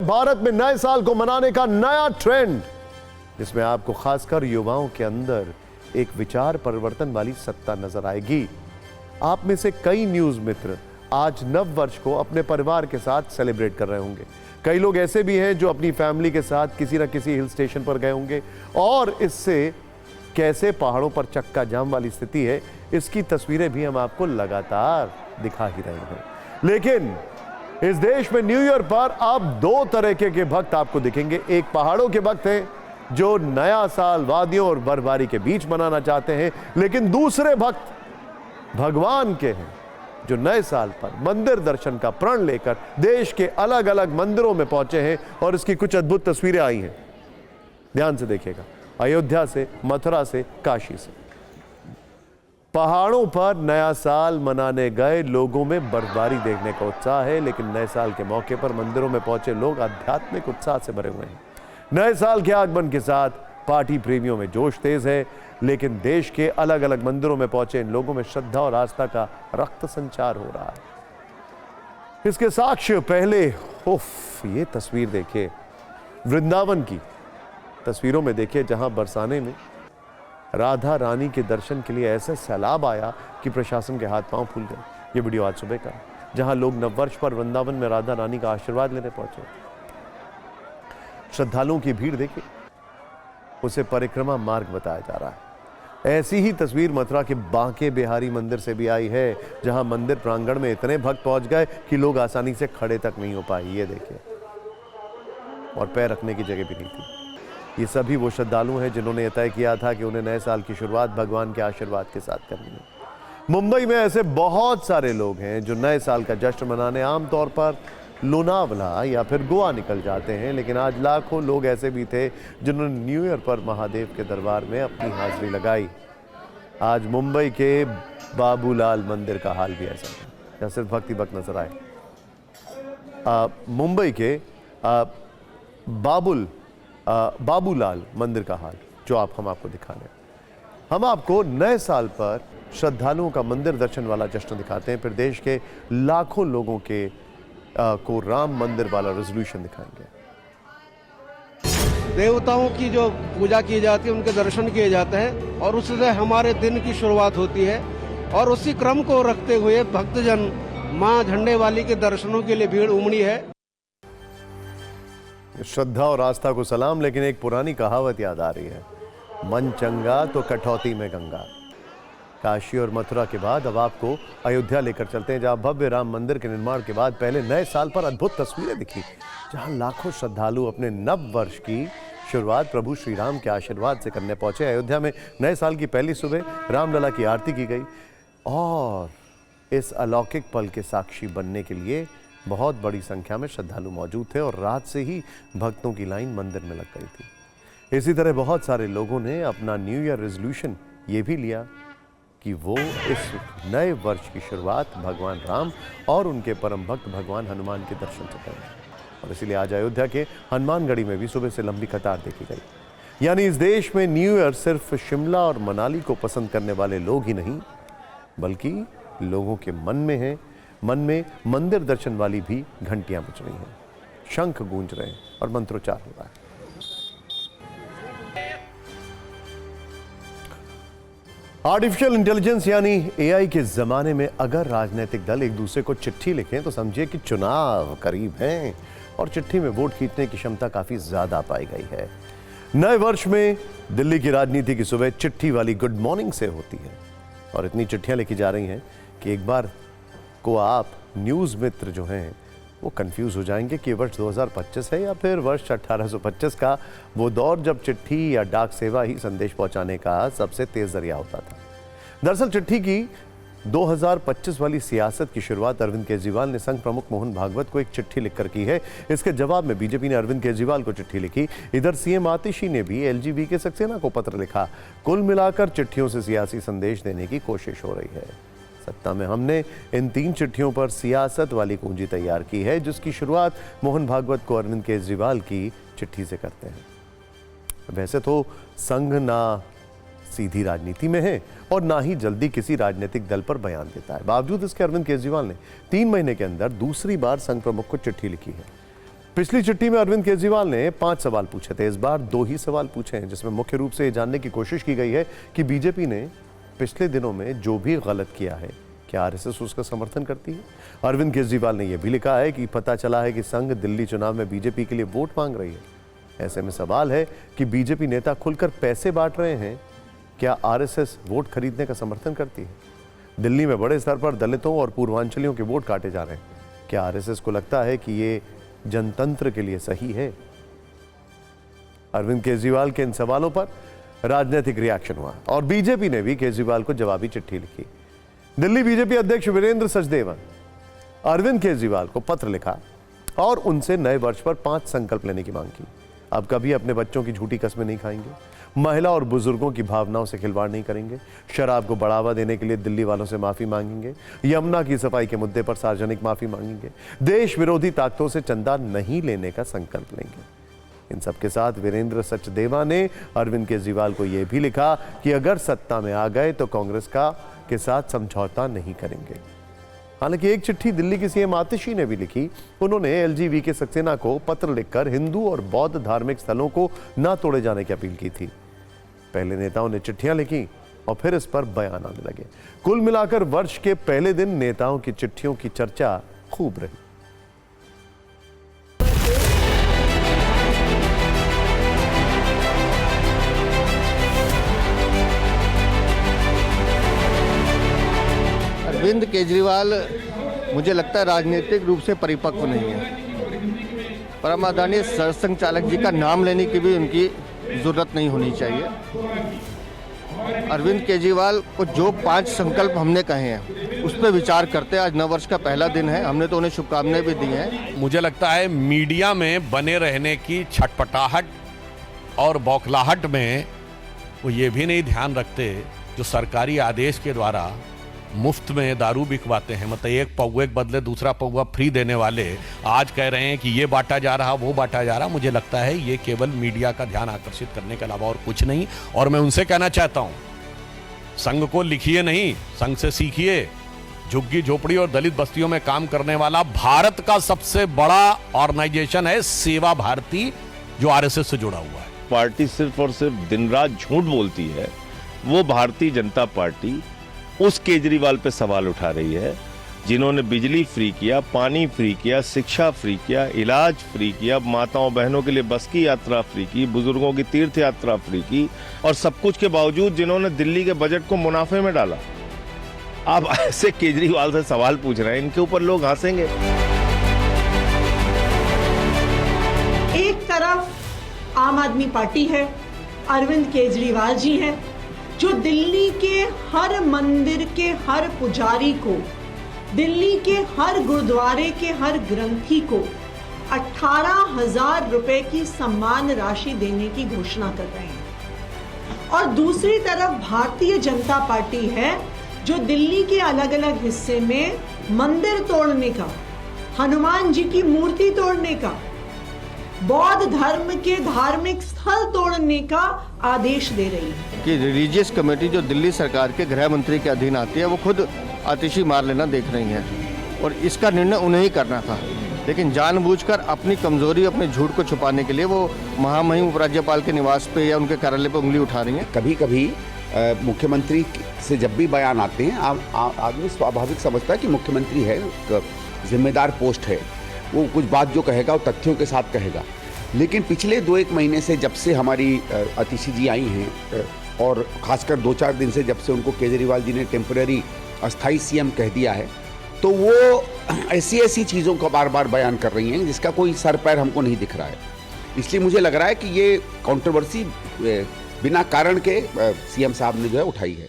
भारत में नए साल को मनाने का नया ट्रेंड, जिसमें आपको खासकर युवाओं के अंदर एक विचार परिवर्तन वाली सत्ता नजर आएगी। आप में से कई न्यूज मित्र आज नव वर्ष को अपने परिवार के साथ सेलिब्रेट कर रहे होंगे। कई लोग ऐसे भी हैं जो अपनी फैमिली के साथ किसी न किसी हिल स्टेशन पर गए होंगे और इससे कैसे पहाड़ों पर चक्का जाम वाली स्थिति है, इसकी तस्वीरें भी हम आपको लगातार दिखा ही रहे हैं। लेकिन इस देश में न्यू ईयर पर अब दो तरह के भक्त आपको दिखेंगे। एक पहाड़ों के भक्त हैं जो नया साल वादियों और बर्फबारी के बीच मनाना चाहते हैं, लेकिन दूसरे भक्त भगवान के हैं जो नए साल पर मंदिर दर्शन का प्रण लेकर देश के अलग अलग मंदिरों में पहुंचे हैं और इसकी कुछ अद्भुत तस्वीरें आई हैं। ध्यान से देखिएगा। अयोध्या से, मथुरा से, काशी से। पहाड़ों पर नया साल मनाने गए लोगों में बर्फबारी देखने का उत्साह है, लेकिन नए साल के मौके पर मंदिरों में पहुंचे लोग आध्यात्मिक उत्साह से भरे हुए हैं। नए साल के आगमन के साथ पार्टी प्रेमियों में जोश तेज है, लेकिन देश के अलग अलग मंदिरों में पहुंचे इन लोगों में श्रद्धा और आस्था का रक्त संचार हो रहा है। इसके साक्ष्य पहले ये तस्वीर देखिए, वृंदावन की तस्वीरों में देखिए, जहां बरसाने में राधा रानी के दर्शन के लिए ऐसा सैलाब आया कि प्रशासन के हाथ पांव फूल गए। ये वीडियो आज सुबह का, जहां लोग नववर्ष पर वृंदावन में राधा रानी का आशीर्वाद लेने पहुंचे। श्रद्धालुओं की भीड़ देखिए, उसे परिक्रमा मार्ग बताया जा रहा है। ऐसी ही तस्वीर मथुरा के बांके बिहारी मंदिर से भी आई है, जहां मंदिर प्रांगण में इतने भक्त पहुंच गए कि लोग आसानी से खड़े तक नहीं हो पाए। ये देखिए, और पैर रखने की जगह भी नहीं थी। ये सभी वो श्रद्धालु हैं जिन्होंने यह तय किया था कि उन्हें नए साल की शुरुआत भगवान के आशीर्वाद के साथ करनी है। मुंबई में ऐसे बहुत सारे लोग हैं जो नए साल का जश्न मनाने आमतौर पर लोनावला या फिर गोवा निकल जाते हैं, लेकिन आज लाखों लोग ऐसे भी थे जिन्होंने न्यू ईयर पर महादेव के दरबार में अपनी हाजिरी लगाई। आज मुंबई के बाबूलाल मंदिर का हाल भी ऐसा है, जहाँ सिर्फ भक्ति भक्त नजर आए। मुंबई के बाबूलाल मंदिर का हाल जो हम आपको दिखा रहे हैं। हम आपको नए साल पर श्रद्धालुओं का मंदिर दर्शन वाला जश्न दिखाते हैं, फिर देश के लाखों लोगों के को राम मंदिर वाला रेजोल्यूशन दिखाएंगे। देवताओं की जो पूजा की जाती है, उनके दर्शन किए जाते हैं और उससे हमारे दिन की शुरुआत होती है। और उसी क्रम को रखते हुए भक्तजन मां झंडे वाली के दर्शनों के लिए भीड़ उमड़ी है। श्रद्धा और आस्था को सलाम, लेकिन एक पुरानी कहावत याद आ रही है, मन चंगा तो कटौती में गंगा। काशी और मथुरा के बाद अब आपको अयोध्या लेकर चलते हैं, जहां भव्य राम मंदिर के निर्माण के बाद पहले नए साल पर अद्भुत तस्वीरें दिखी, जहां लाखों श्रद्धालु अपने नव वर्ष की शुरुआत प्रभु श्री राम के आशीर्वाद से करने पहुंचे। अयोध्या में नए साल की पहली सुबह रामलला की आरती की गई और इस अलौकिक पल के साक्षी बनने के लिए बहुत बड़ी संख्या में श्रद्धालु मौजूद थे और रात से ही भक्तों की लाइन मंदिर में लग गई थी। इसी तरह बहुत सारे लोगों ने अपना न्यू ईयर रेजोल्यूशन ये भी लिया कि वो इस नए वर्ष की शुरुआत भगवान राम और उनके परम भक्त भगवान हनुमान के दर्शन से करें। और इसीलिए आज अयोध्या के हनुमानगढ़ी में भी सुबह से लंबी कतार देखी गई। यानी इस देश में न्यू ईयर सिर्फ शिमला और मनाली को पसंद करने वाले लोग ही नहीं, बल्कि लोगों के मन में है। मन में मंदिर दर्शन वाली भी घंटियां बज रही हैं, शंख गूंज रहे हैं और मंत्रोच्चार हो रहा है। आर्टिफिशियल इंटेलिजेंस यानी एआई के जमाने में अगर राजनीतिक दल एक दूसरे को चिट्ठी लिखें तो समझिए कि चुनाव करीब हैं और चिट्ठी में वोट खींचने की क्षमता काफी ज्यादा पाई गई है। नए वर्ष में दिल्ली की राजनीति की सुबह चिट्ठी वाली गुड मॉर्निंग से होती है और इतनी चिट्ठियां लिखी जा रही हैं कि एक बार को आप न्यूज मित्र जो हैं वो कंफ्यूज हो जाएंगे कि वर्ष 2025 है या फिर वर्ष 1825 का वो दौर जब चिट्ठी या डाक सेवा ही संदेश पहुंचाने का सबसे तेज जरिया होता था। दरअसल चिट्ठी की 2025 वाली सियासत की शुरुआत अरविंद केजरीवाल ने संघ प्रमुख मोहन भागवत को एक चिट्ठी लिखकर की है। इसके जवाब में बीजेपी ने अरविंद केजरीवाल को चिट्ठी लिखी। इधर सीएम आतिशी ने भी एलजीबी के सक्सेना को पत्र लिखा। कुल मिलाकर चिट्ठियों से सियासी संदेश देने की कोशिश हो रही है। सत्ता में हमने इन 3 चिट्ठियों पर सियासत वाली कुंजी तैयार की है, जिसकी शुरुआत मोहन भागवत को अरविंद केजरीवाल की चिट्ठी से करते हैं। वैसे तो संघ ना सीधी राजनीति में है और ना ही जल्दी किसी राजनीतिक दल पर बयान देता है। बावजूद इसके अरविंद केजरीवाल ने 3 महीने के अंदर दूसरी बार संघ प्रमुख को चिट्ठी लिखी है। पिछली चिट्ठी में अरविंद केजरीवाल ने 5 सवाल पूछे थे। इस बार 2 ही सवाल पूछे हैं, जिसमें मुख्य रूप से ये जानने की कोशिश की गई है कि बीजेपी ने पिछले दिनों में जो भी गलत किया है, क्या आरएसएस उसका समर्थन करती है। अरविंद केजरीवाल ने यह भी लिखा है कि पता चला है कि संघ दिल्ली चुनाव में बीजेपी के लिए वोट मांग रही है। ऐसे में सवाल है कि बीजेपी नेता खुलकर पैसे बांट रहे हैं, क्या आरएसएस वोट खरीदने का समर्थन करती है। दिल्ली में बड़े स्तर पर दलितों और पूर्वांचलियों के वोट काटे जा रहे हैं। क्या आरएसएस को लगता है कि ये जनतंत्र के लिए सही है। अरविंद केजरीवाल के इन सवालों पर राजनीतिक रिएक्शन हुआ और बीजेपी ने भी केजरीवाल को जवाबी चिट्ठी लिखी। दिल्ली बीजेपी अध्यक्ष वीरेंद्र सचदेवा अरविंद केजरीवाल को पत्र लिखा और उनसे नए वर्ष पर 5 संकल्प लेने की मांग की। अब कभी अपने बच्चों की झूठी कस्में नहीं खाएंगे, महिला और बुजुर्गों की भावनाओं से खिलवाड़ नहीं करेंगे, शराब को बढ़ावा देने के लिए दिल्ली वालों से माफी मांगेंगे, यमुना की सफाई के मुद्दे पर सार्वजनिक माफी मांगेंगे, देश विरोधी ताकतों से चंदा नहीं लेने का संकल्प लेंगे। इन सबके साथ वीरेंद्र सचदेवा ने अरविंद केजरीवाल को यह भी लिखा कि अगर सत्ता में आ गए तो कांग्रेस के साथ समझौता नहीं करेंगे। हालांकि एक चिट्ठी दिल्ली की सीएम आतिशी ने भी लिखी। उन्होंने एलजी वीके सक्सेना को पत्र लिखकर हिंदू और बौद्ध धार्मिक स्थलों को न तोड़े जाने की अपील की थी। पहले नेताओं ने चिट्ठियां लिखी और फिर इस पर बयान आने लगे। कुल मिलाकर वर्ष के पहले दिन नेताओं की चिट्ठियों की चर्चा खूब रही। अरविंद केजरीवाल मुझे लगता है राजनीतिक रूप से परिपक्व नहीं है। परम आदरणीय सरसंघ चालक जी का नाम लेने की भी उनकी जरूरत नहीं होनी चाहिए। अरविंद केजरीवाल को जो 5 संकल्प हमने कहे हैं उस पर विचार करते हैं। आज नववर्ष का पहला दिन है, हमने तो उन्हें शुभकामनाएं भी दी हैं। मुझे लगता है मीडिया में बने रहने की छटपटाहट और बौखलाहट में वो ये भी नहीं ध्यान रखते जो सरकारी आदेश के द्वारा मुफ्त में दारू बिकवाते हैं, मतलब एक पौवे के बदले दूसरा पौवा फ्री देने वाले आज कह रहे हैं कि ये बांटा जा रहा वो बांटा जा रहा। मुझे लगता है ये केवल मीडिया का ध्यान आकर्षित करने के अलावा और कुछ नहीं। और मैं उनसे कहना चाहता हूं, संघ को लिखिए नहीं, संघ से सीखिए। झुग्गी झोपड़ी और दलित बस्तियों में काम करने वाला भारत का सबसे बड़ा ऑर्गेनाइजेशन है सेवा भारती, जो आरएसएस से जुड़ा हुआ है। पार्टी सिर्फ और सिर्फ दिन रात झूठ बोलती है। वो भारतीय जनता पार्टी उस केजरीवाल पे सवाल उठा रही है जिन्होंने बिजली फ्री किया, पानी फ्री किया, शिक्षा फ्री किया, इलाज फ्री किया, माताओं बहनों के लिए बस की यात्रा फ्री की, बुजुर्गों की तीर्थ यात्रा फ्री की, और सब कुछ के बावजूद जिन्होंने दिल्ली के बजट को मुनाफे में डाला। आप ऐसे केजरीवाल से सवाल पूछ रहे हैं, इनके ऊपर लोग हंसेंगे। एक तरफ आम आदमी पार्टी है, अरविंद केजरीवाल जी हैं, जो दिल्ली के हर मंदिर के हर पुजारी को, दिल्ली के हर गुरुद्वारे के हर ग्रंथी को 18,000 रुपए की सम्मान राशि देने की घोषणा कर रहे हैं। और दूसरी तरफ भारतीय जनता पार्टी है, जो दिल्ली के अलग अलग हिस्से में मंदिर तोड़ने का, हनुमान जी की मूर्ति तोड़ने का, बौद्ध धर्म के धार्मिक स्थल तोड़ने का आदेश दे रही है। कि रिलीजियस कमेटी जो दिल्ली सरकार के गृह मंत्री के अधीन आती है, वो खुद आतिशी मार लेना देख रही है और इसका निर्णय उन्हें ही करना था, लेकिन जानबूझकर अपनी कमजोरी, अपने झूठ को छुपाने के लिए वो महामहिम उपराज्यपाल के निवास पे या उनके कार्यालय पे उंगली उठा रही हैं। कभी कभी मुख्यमंत्री से जब भी बयान आते हैं, आदमी स्वाभाविक समझता है कि मुख्यमंत्री है, जिम्मेदार पोस्ट है, वो कुछ बात जो कहेगा वो तथ्यों के साथ कहेगा। लेकिन पिछले 2-1 महीने से जब से हमारी आतिशी जी आई हैं, और खासकर 2-4 दिन से जब से उनको केजरीवाल जी ने टेम्पररी अस्थाई सीएम कह दिया है, तो वो ऐसी चीज़ों का बार बार बयान कर रही हैं जिसका कोई सर पैर हमको नहीं दिख रहा है। इसलिए मुझे लग रहा है कि ये कंट्रोवर्सी बिना कारण के सीएम साहब ने जो है उठाई है।